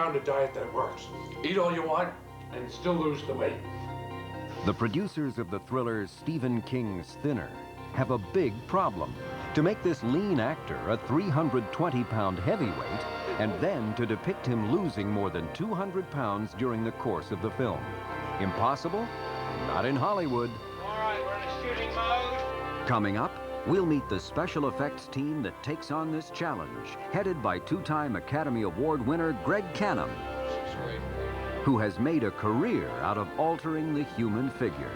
found a diet that works. Eat all you want and still lose the weight. The producers of the thriller Stephen King's Thinner have a big problem. To make this lean actor a 320-pound heavyweight, and then to depict him losing more than 200 pounds during the course of the film. Impossible? Not in Hollywood. All right, we're in a shooting mode. Coming up, we'll meet the special effects team that takes on this challenge, headed by two-time Academy Award winner Greg Canham, who has made a career out of altering the human figure.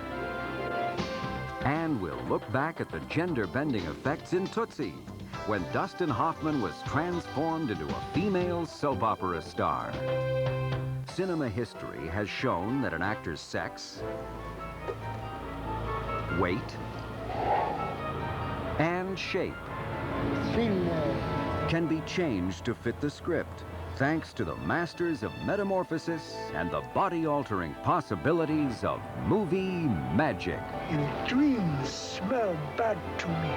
And we'll look back at the gender-bending effects in Tootsie, when Dustin Hoffman was transformed into a female soap opera star. Cinema history has shown that an actor's sex, weight, and shape can be changed to fit the script, thanks to the masters of metamorphosis and the body-altering possibilities of movie magic. Your dreams smell bad to me.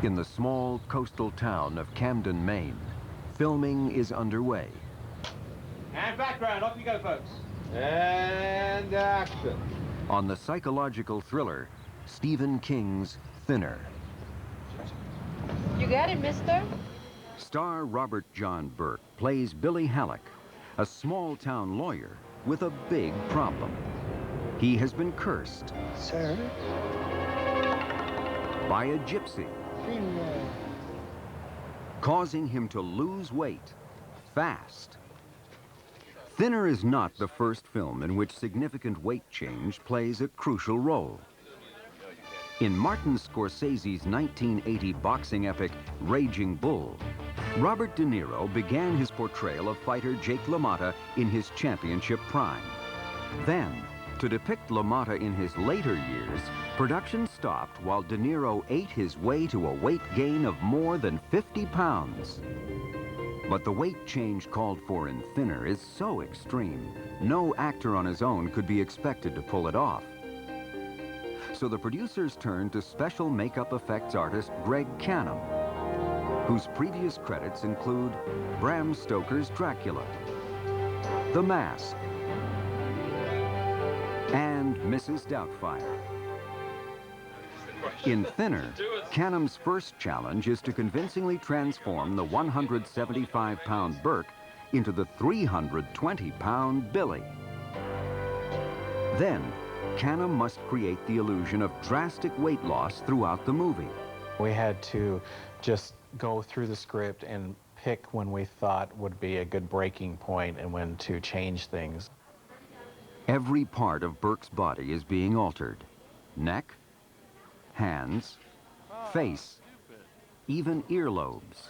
In the small coastal town of Camden, Maine, filming is underway. And background, off you go, folks. And action. On the psychological thriller, Stephen King's Thinner. You got it, mister? Star Robert John Burke plays Billy Halleck, a small-town lawyer with a big problem. He has been cursed. Sir? By a gypsy, causing him to lose weight fast. Thinner is not the first film in which significant weight change plays a crucial role. In Martin Scorsese's 1980 boxing epic Raging Bull, Robert De Niro began his portrayal of fighter Jake LaMotta in his championship prime. Then, to depict LaMotta in his later years, production stopped while De Niro ate his way to a weight gain of more than 50 pounds. But the weight change called for in Thinner is so extreme, no actor on his own could be expected to pull it off. So the producers turned to special makeup effects artist Greg Canham, whose previous credits include Bram Stoker's Dracula, The Mask, and Mrs. Doubtfire. In Thinner, Canham's first challenge is to convincingly transform the 175-pound Burke into the 320-pound Billy. Then, Canham must create the illusion of drastic weight loss throughout the movie. We had to just go through the script and pick when we thought would be a good breaking point and when to change things. Every part of Burke's body is being altered. Neck, hands, face, even earlobes.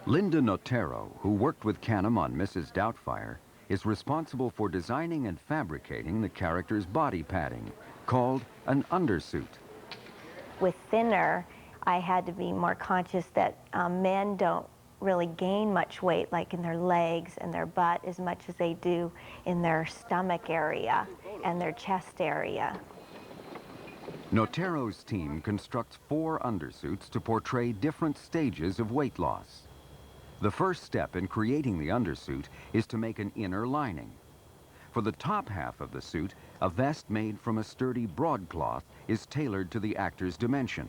Linda Notero, who worked with Canham on Mrs. Doubtfire, is responsible for designing and fabricating the character's body padding, called an undersuit. With Thinner, I had to be more conscious that men don't really gain much weight, like in their legs and their butt, as much as they do in their stomach area and their chest area. Notero's team constructs 4 undersuits to portray different stages of weight loss. The first step in creating the undersuit is to make an inner lining. For the top half of the suit, a vest made from a sturdy broadcloth is tailored to the actor's dimension.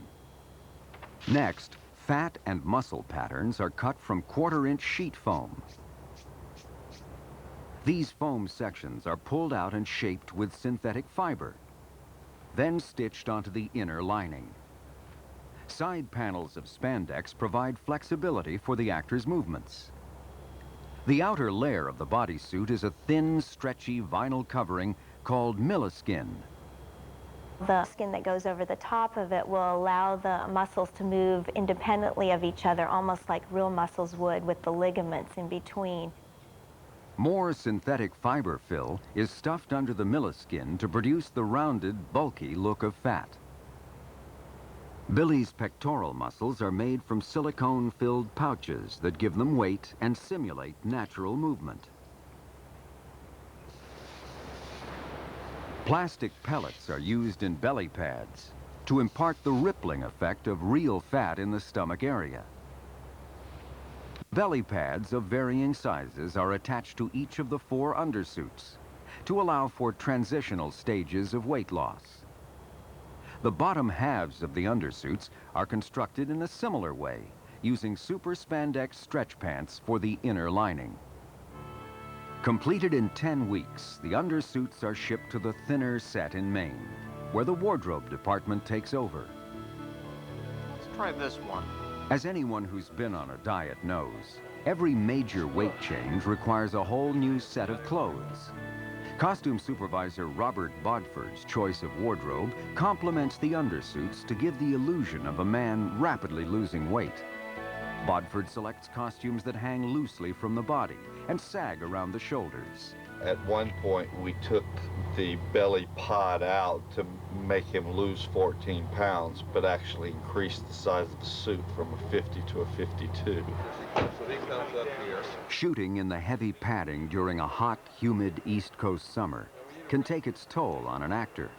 Next, fat and muscle patterns are cut from 1/4-inch sheet foam. These foam sections are pulled out and shaped with synthetic fiber, then stitched onto the inner lining. Side panels of spandex provide flexibility for the actor's movements. The outer layer of the bodysuit is a thin, stretchy vinyl covering called milliskin. The skin that goes over the top of it will allow the muscles to move independently of each other, almost like real muscles would with the ligaments in between. More synthetic fiber fill is stuffed under the milliskin to produce the rounded, bulky look of fat. Billy's pectoral muscles are made from silicone-filled pouches that give them weight and simulate natural movement. Plastic pellets are used in belly pads to impart the rippling effect of real fat in the stomach area. Belly pads of varying sizes are attached to each of the 4 undersuits to allow for transitional stages of weight loss. The bottom halves of the undersuits are constructed in a similar way, using super spandex stretch pants for the inner lining. Completed in 10 weeks, the undersuits are shipped to the thinner set in Maine, where the wardrobe department takes over. Let's try this one. As anyone who's been on a diet knows, every major weight change requires a whole new set of clothes. Costume supervisor Robert Bodford's choice of wardrobe complements the undersuits to give the illusion of a man rapidly losing weight. Bodford selects costumes that hang loosely from the body and sag around the shoulders. At one point, we took the belly pod out to make him lose 14 pounds, but actually increased the size of the suit from a 50 to a 52. Shooting in the heavy padding during a hot, humid East Coast summer can take its toll on an actor.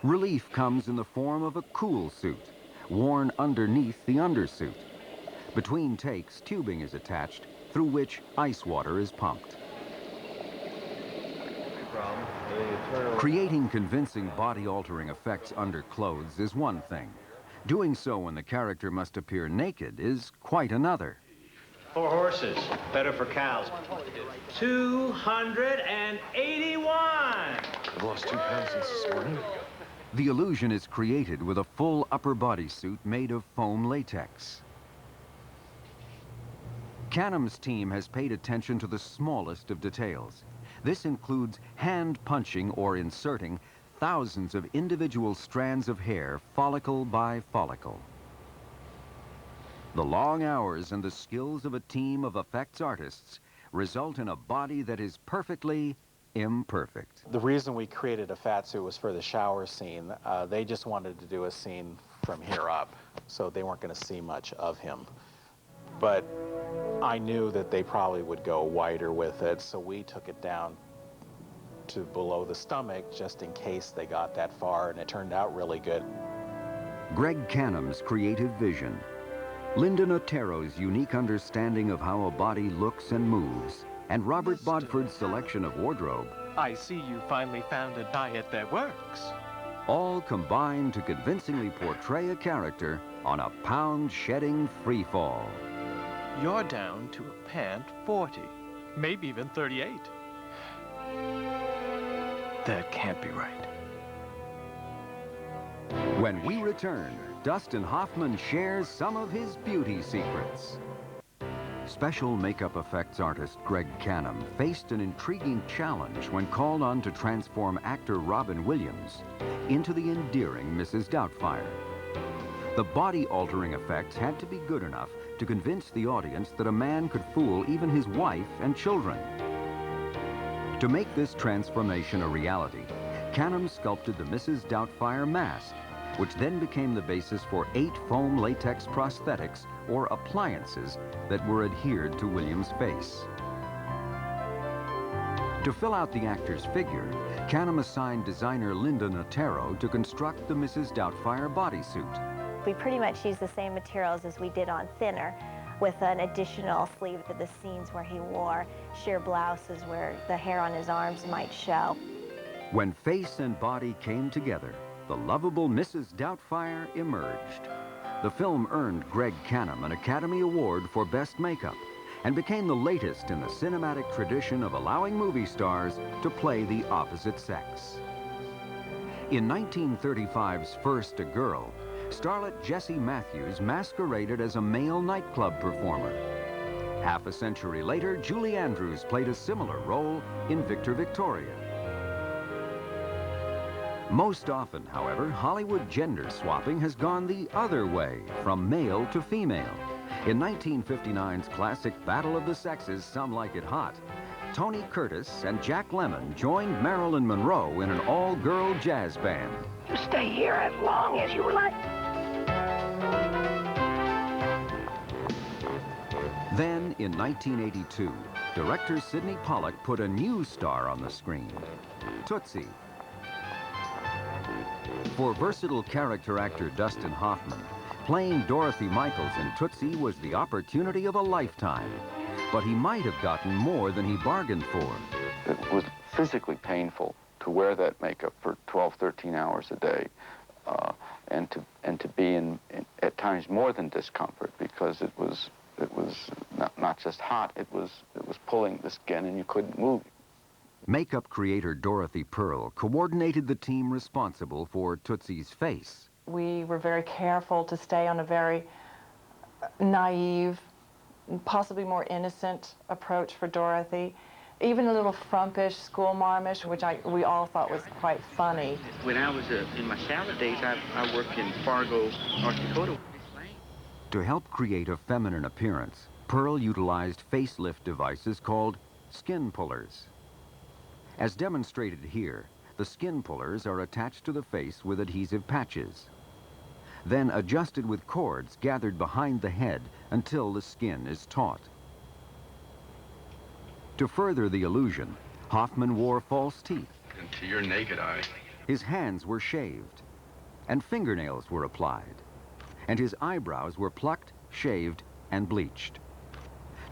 Relief comes in the form of a cool suit, worn underneath the undersuit. Between takes, tubing is attached through which ice water is pumped. Creating convincing body-altering effects under clothes is one thing. Doing so when the character must appear naked is quite another. 4 horses, better for cows. 281! I've lost 2 pounds since this morning. The illusion is created with a full upper body suit made of foam latex. Canham's team has paid attention to the smallest of details. This includes hand punching or inserting thousands of individual strands of hair, follicle by follicle. The long hours and the skills of a team of effects artists result in a body that is perfectly imperfect. The reason we created a fat suit was for the shower scene. They just wanted to do a scene from here up, so they weren't going to see much of him. But I knew that they probably would go wider with it, so we took it down to below the stomach just in case they got that far, and it turned out really good. Greg Canham's creative vision, Lyndon Otero's unique understanding of how a body looks and moves, and Robert Bodford's selection of wardrobe, I see you finally found a diet that works. all combine to convincingly portray a character on a pound-shedding free fall. You're down to a pant 40, maybe even 38. That can't be right. When we return, Dustin Hoffman shares some of his beauty secrets. Special makeup effects artist Greg Canham faced an intriguing challenge when called on to transform actor Robin Williams into the endearing Mrs. Doubtfire. The body-altering effects had to be good enough to convince the audience that a man could fool even his wife and children. To make this transformation a reality, Canham sculpted the Mrs. Doubtfire mask, which then became the basis for 8 foam latex prosthetics or appliances that were adhered to Williams' face. To fill out the actor's figure, Canham assigned designer Lyndon Otero to construct the Mrs. Doubtfire bodysuit. We pretty much used the same materials as we did on Thinner, with an additional sleeve to the seams where he wore sheer blouses where the hair on his arms might show. When face and body came together, the lovable Mrs. Doubtfire emerged. The film earned Greg Canham an Academy Award for Best Makeup and became the latest in the cinematic tradition of allowing movie stars to play the opposite sex. In 1935's First a Girl, starlet Jessie Matthews masqueraded as a male nightclub performer. Half a century later, Julie Andrews played a similar role in Victor Victoria. Most often, however, Hollywood gender swapping has gone the other way, from male to female. In 1959's classic Battle of the Sexes, Some Like It Hot, Tony Curtis and Jack Lemmon joined Marilyn Monroe in an all-girl jazz band. You stay here as long as you like. Then, in 1982, director Sidney Pollack put a new star on the screen, Tootsie. For versatile character actor Dustin Hoffman, playing Dorothy Michaels in Tootsie was the opportunity of a lifetime. But he might have gotten more than he bargained for. It was physically painful to wear that makeup for 12, 13 hours a day, and to be in at times more than discomfort, because it was not just hot, it was pulling the skin and you couldn't move. Makeup creator Dorothy Pearl coordinated the team responsible for Tootsie's face. We were very careful to stay on a very naive, possibly more innocent approach for Dorothy. Even a little frumpish, school marmish, which we all thought was quite funny. When I was in my salad days, I worked in Fargo, North Dakota. To help create a feminine appearance, Pearl utilized facelift devices called skin pullers. As demonstrated here, the skin pullers are attached to the face with adhesive patches, then adjusted with cords gathered behind the head until the skin is taut. To further the illusion, Hoffman wore false teeth. And to your naked eye. His hands were shaved, and fingernails were applied, and his eyebrows were plucked, shaved, and bleached.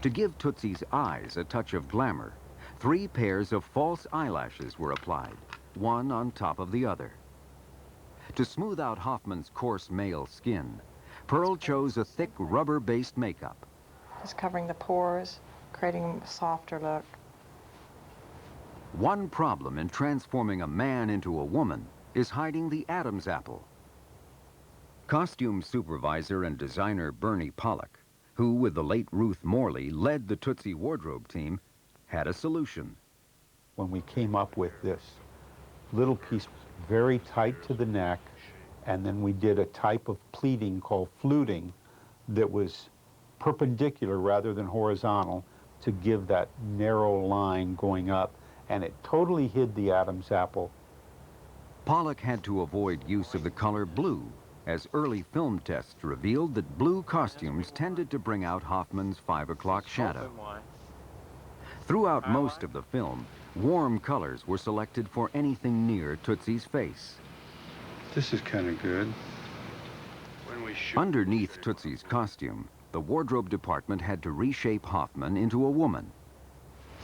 To give Tootsie's eyes a touch of glamour, 3 pairs of false eyelashes were applied, one on top of the other. To smooth out Hoffman's coarse male skin, Pearl chose a thick rubber-based makeup. Just covering the pores, creating a softer look. One problem in transforming a man into a woman is hiding the Adam's apple. Costume supervisor and designer Bernie Pollack, who with the late Ruth Morley led the Tootsie wardrobe team, had a solution. When we came up with this little piece very tight to the neck, and then we did a type of pleating called fluting that was perpendicular rather than horizontal to give that narrow line going up, and it totally hid the Adam's apple. Pollack had to avoid use of the color blue, as early film tests revealed that blue costumes tended to bring out Hoffman's 5 o'clock shadow. Throughout most of the film, warm colors were selected for anything near Tootsie's face. This is kind of good. Underneath Tootsie's costume, the wardrobe department had to reshape Hoffman into a woman.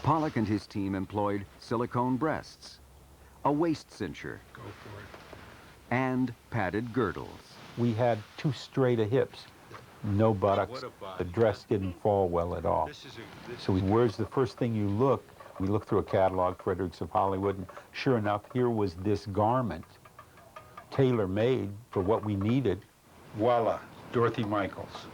Pollack and his team employed silicone breasts, a waist cincher, and padded girdles. We had too straight of hips, no buttocks. The dress didn't fall well at all. So where's the first thing you look? We looked through a catalog, Fredericks of Hollywood, and sure enough, here was this garment, tailor-made for what we needed. Voila, Dorothy Michaels.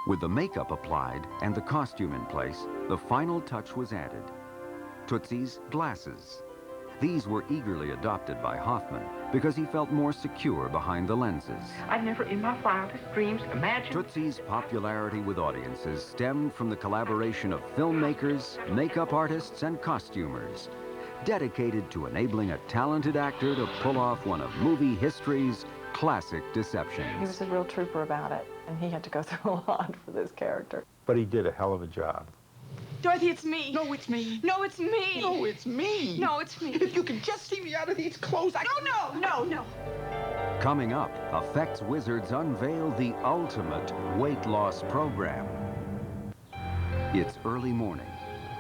With the makeup applied and the costume in place, the final touch was added. Tootsie's glasses. These were eagerly adopted by Hoffman because he felt more secure behind the lenses. I've never in my wildest dreams imagined... Tootsie's popularity with audiences stemmed from the collaboration of filmmakers, makeup artists, and costumers, dedicated to enabling a talented actor to pull off one of movie history's classic deceptions. He was a real trooper about it, and he had to go through a lot for this character. But he did a hell of a job. Dorothy, it's me. No, it's me. No, it's me. No, it's me. No, it's me. If you could just see me out of these clothes, No. Coming up, effects wizards unveil the ultimate weight loss program. It's early morning,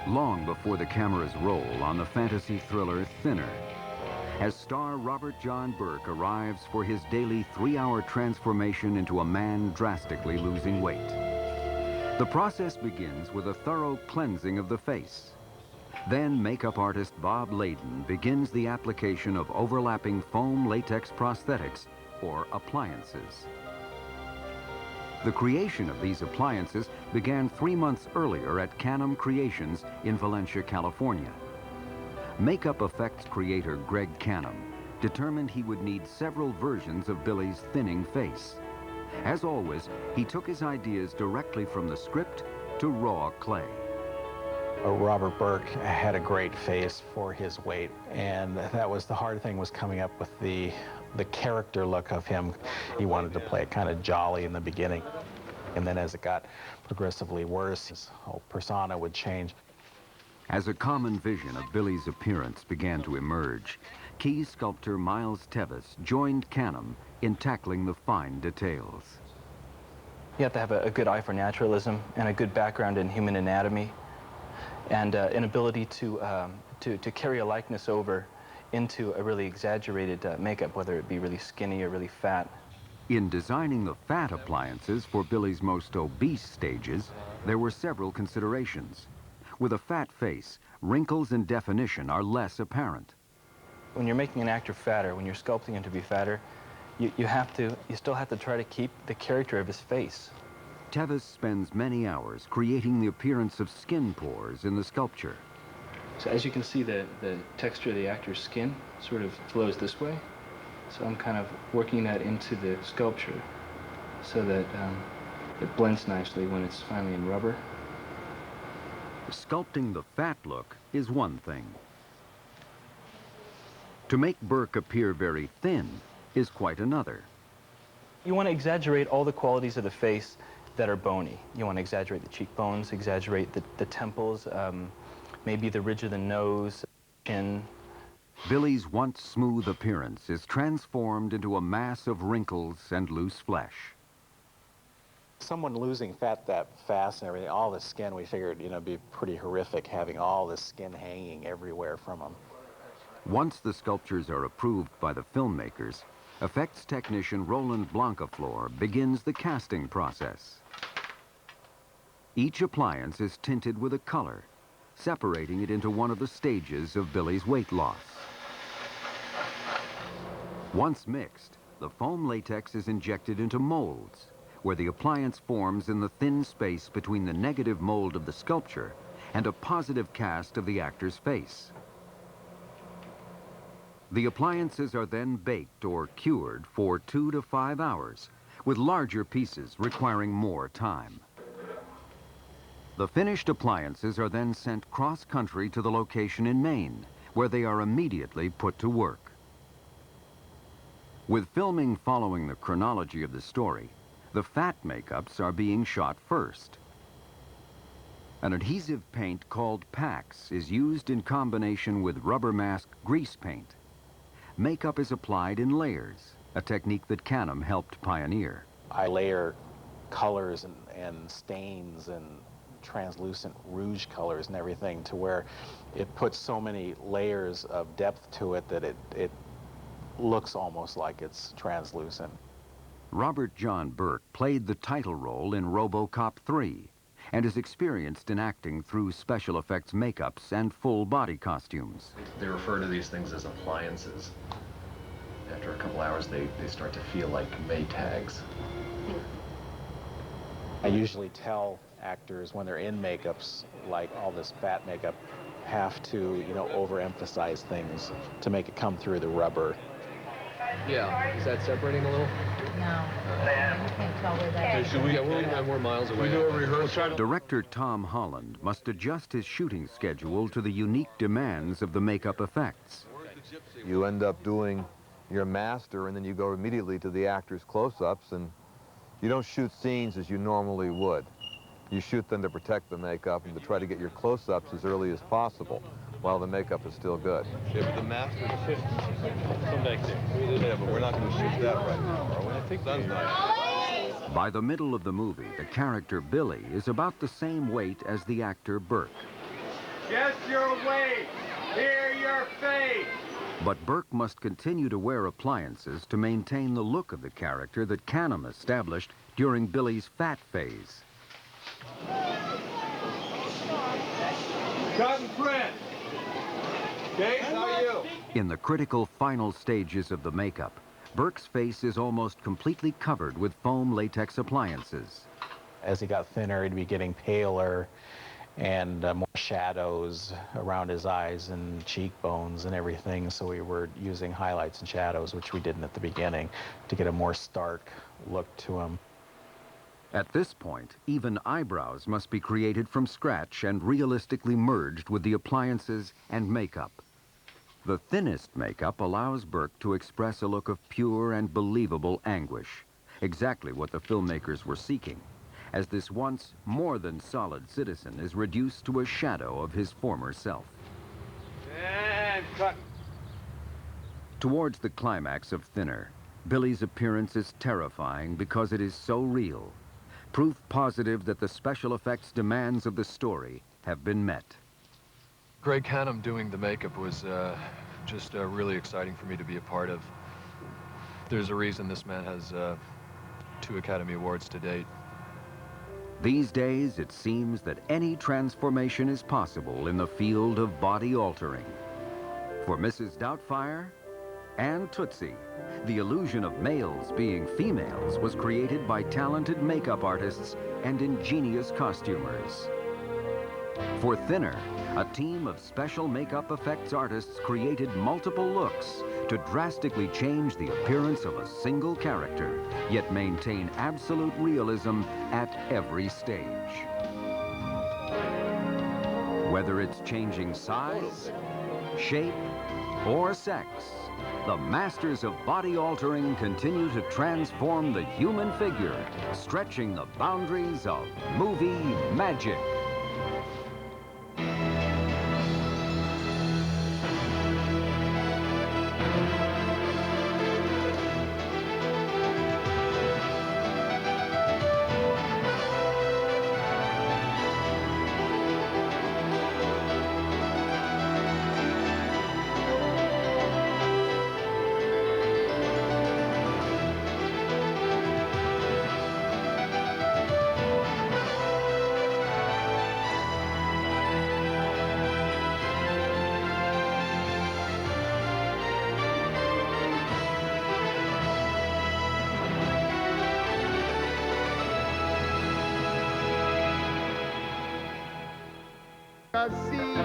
long before the cameras roll on the fantasy thriller Thinner, as star Robert John Burke arrives for his daily 3-hour transformation into a man drastically losing weight. The process begins with a thorough cleansing of the face. Then makeup artist Bob Layden begins the application of overlapping foam latex prosthetics, or appliances. The creation of these appliances began 3 months earlier at Canham Creations in Valencia, California. makeup effects creator Greg Canham determined he would need several versions of Billy's thinning face. As always, he took his ideas directly from the script to raw clay. Robert Burke had a great face for his weight, and that was the hard thing, was coming up with the character look of him. He wanted to play it kind of jolly in the beginning, and then as it got progressively worse, his whole persona would change. As a common vision of Billy's appearance began to emerge, key sculptor Miles Tevis joined Canham in tackling the fine details. You have to have a good eye for naturalism and a good background in human anatomy, and an ability to carry a likeness over into a really exaggerated makeup, whether it be really skinny or really fat. In designing the fat appliances for Billy's most obese stages, there were several considerations. With a fat face, wrinkles and definition are less apparent. When you're making an actor fatter, when you're sculpting him to be fatter, you still have to try to keep the character of his face. Tevis spends many hours creating the appearance of skin pores in the sculpture. So as you can see, the texture of the actor's skin sort of flows this way. So I'm kind of working that into the sculpture so that it blends nicely when it's finally in rubber. Sculpting the fat look is one thing. To make Burke appear very thin is quite another. You want to exaggerate all the qualities of the face that are bony. You want to exaggerate the cheekbones, exaggerate the temples, maybe the ridge of the nose, chin. Billy's once smooth appearance is transformed into a mass of wrinkles and loose flesh. Someone losing fat that fast and everything, all the skin, we figured, you know, be pretty horrific having all the skin hanging everywhere from them. Once the sculptures are approved by the filmmakers, effects technician Roland Blancafleur begins the casting process. Each appliance is tinted with a color, separating it into one of the stages of Billy's weight loss. Once mixed, the foam latex is injected into molds, where the appliance forms in the thin space between the negative mold of the sculpture and a positive cast of the actor's face. The appliances are then baked or cured for 2 to 5 hours, with larger pieces requiring more time. The finished appliances are then sent cross-country to the location in Maine, where they are immediately put to work. With filming following the chronology of the story, the fat makeups are being shot first. An adhesive paint called Pax is used in combination with rubber mask grease paint. Makeup is applied in layers, a technique that Canham helped pioneer. I layer colors and stains and translucent rouge colors and everything to where it puts so many layers of depth to it that it looks almost like it's translucent. Robert John Burke played the title role in RoboCop 3 and is experienced in acting through special effects makeups and full body costumes. They refer to these things as appliances. After a couple hours, they start to feel like Maytags. I usually tell actors when they're in makeups, like all this fat makeup, have to, you know, overemphasize things to make it come through the rubber. Yeah, is that separating a little? No, you can't tell where that is. Should we get we're miles away? We do a rehearsal. Director Tom Holland must adjust his shooting schedule to the unique demands of the makeup effects. You end up doing your master, and then you go immediately to the actor's close-ups, and you don't shoot scenes as you normally would. You shoot them to protect the makeup and to try to get your close-ups as early as possible while the makeup is still good. Yeah, but the master is 50. Come back there. Yeah, but we're not going to shoot that right now, are we? I think sun's not. By the middle of the movie, the character Billy is about the same weight as the actor Burke. Guess your weight. Hear your face. But Burke must continue to wear appliances to maintain the look of the character that Canham established during Billy's fat phase. Cut and print. Dave, how are you? In the critical final stages of the makeup, Burke's face is almost completely covered with foam latex appliances. As he got thinner, he'd be getting paler, and more shadows around his eyes and cheekbones and everything. So we were using highlights and shadows, which we didn't at the beginning, to get a more stark look to him. At this point, even eyebrows must be created from scratch and realistically merged with the appliances and makeup. The thinnest makeup allows Burke to express a look of pure and believable anguish, exactly what the filmmakers were seeking, as this once more than solid citizen is reduced to a shadow of his former self. And cut. Towards the climax of Thinner, Billy's appearance is terrifying because it is so real. Proof positive that the special effects demands of the story have been met. Greg Canham doing the makeup was just really exciting for me to be a part of. There's a reason this man has 2 Academy Awards to date. These days, it seems that any transformation is possible in the field of body altering. For Mrs. Doubtfire and Tootsie, the illusion of males being females was created by talented makeup artists and ingenious costumers. For Thinner, a team of special makeup effects artists created multiple looks to drastically change the appearance of a single character, yet maintain absolute realism at every stage. Whether it's changing size, shape, or sex, the masters of body altering continue to transform the human figure, stretching the boundaries of movie magic. See.